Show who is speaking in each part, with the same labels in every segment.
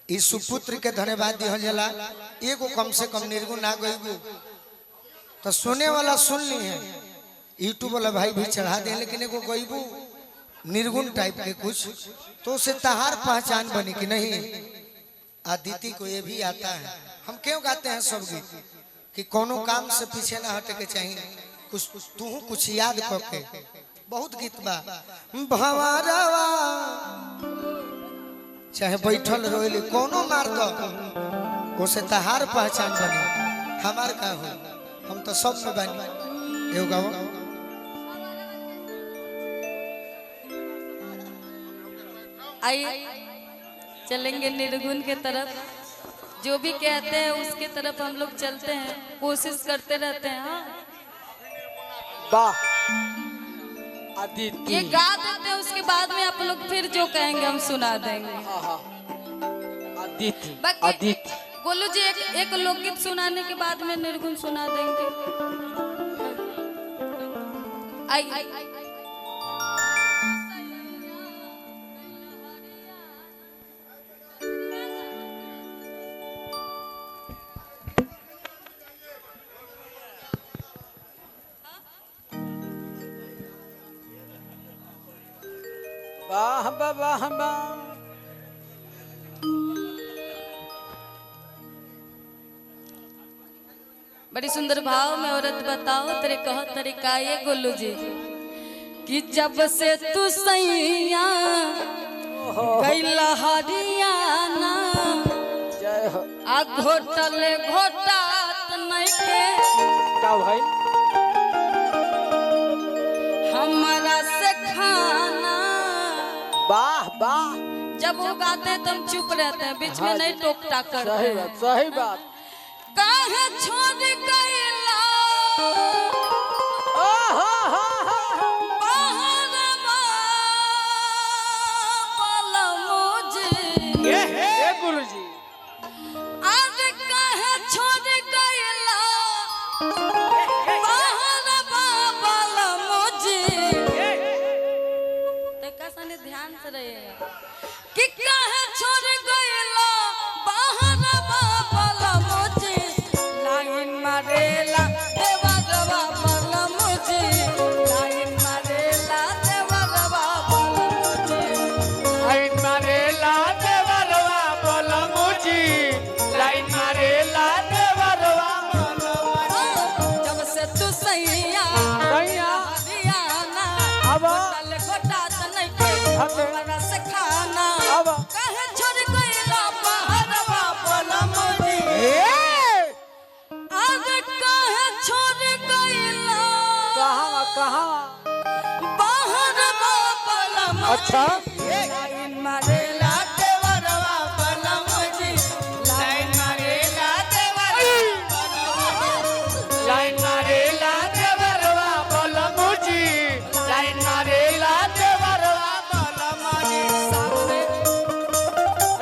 Speaker 1: इस सुपुत्र के धन्यवाद दिहल जाला। एगो कम से कम निर्गुण ना गईबू तो सुने वाला सुन ली है, यूट्यूब वाला भाई भी चढ़ा दे, लेकिन एगो गईबू निर्गुण टाइप के कुछ तो उसे तहार पहचान बनी कि नहीं। आदिति को ये भी आता है। हम क्यों गाते हैं सब गीत कि कोनो काम से पीछे ना हटे के चाहिए, कुछ तू कुछ याद करके। बहुत गीत बा भंवरवा चाहे बैठल रोइले कोनो मार दो उसे तहार पहचान बनी। हमार का हो, हम तो सब में बनी। एगो गाओ
Speaker 2: आइए चलेंगे निर्गुण के तरफ। जो भी कहते हैं उसके तरफ हम लोग चलते हैं, कोशिश करते रहते हैं। हाँ
Speaker 3: वाह आदित्य,
Speaker 2: ये गा देते हैं, उसके बाद में आप लोग फिर जो कहेंगे हम सुना देंगे।
Speaker 3: आदित्य
Speaker 2: बाकी
Speaker 3: आदित्य
Speaker 2: गोलू जी एक लोकगीत सुनाने के बाद में निर्गुण सुना देंगे। आई
Speaker 3: वाह वाह वाह वाह।
Speaker 2: बड़ी सुंदर भाव में औरत बताओ तेरे कहो तरीका ये गोलू जी कि जब से तू सैया गैला हरियाणा
Speaker 3: जय हो।
Speaker 2: आ घोटल घोटात नहीं के
Speaker 3: का भाई
Speaker 2: हमारा से खाना।
Speaker 3: वाह वाह,
Speaker 2: जब वो गाते हैं तो हम चुप रहते हैं, बीच में नहीं टोक टाक करते
Speaker 3: सही
Speaker 2: हैं।
Speaker 3: बात सही बात।
Speaker 2: काहे छोड़ गइला
Speaker 3: गुरुजी,
Speaker 2: आज काहे छोड़ गइला तो ध्यान से रहिएगा कि काहे छोड़ गइला बाहर बाबा मुझे लाइन मारेला देवा गवा बाबा मुझे लाइन मारेला देवा गवा बाबा मुझे
Speaker 3: लाइन मारेला देवरवा बोला मुझी, लाइन मारेला देवरवा बोला मुझी।
Speaker 2: जब से तू सैया
Speaker 3: सैया
Speaker 2: हरियाणा
Speaker 3: अब
Speaker 2: तल गोटा त नहीं कोई हमारा से खाना
Speaker 3: अब
Speaker 2: काहे छोड़ गइला बाहर बाबा मुझे आज काहे छोड़ गइला
Speaker 3: कहाँ कहाँ।
Speaker 2: बाहर बाबा मुझे
Speaker 3: अच्छा
Speaker 2: लाइन मारेला देवरवा बाबा मुझे लाइन मारेला
Speaker 3: लाइन मारेला देवरवा बोला मुझी, लाइन मारेला देवरवा बोला मुझी।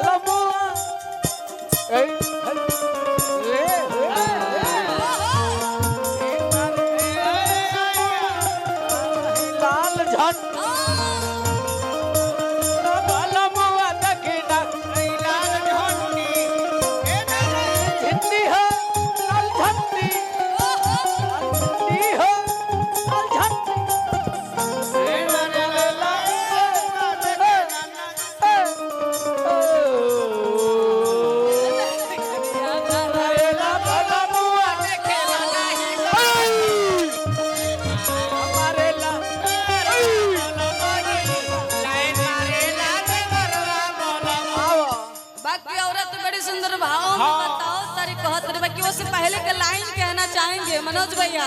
Speaker 3: लबुआ ए ले लाल झंड लबुआ दखिना लाल झंडी हिंदी हो लाल झंडी हो लाल झंडी।
Speaker 2: बाकी औरत बड़ी सुंदर भाव में बताओ तारी कहत रे बाकी उससे पहले के लाइन कहना चाहेंगे मनोज भैया।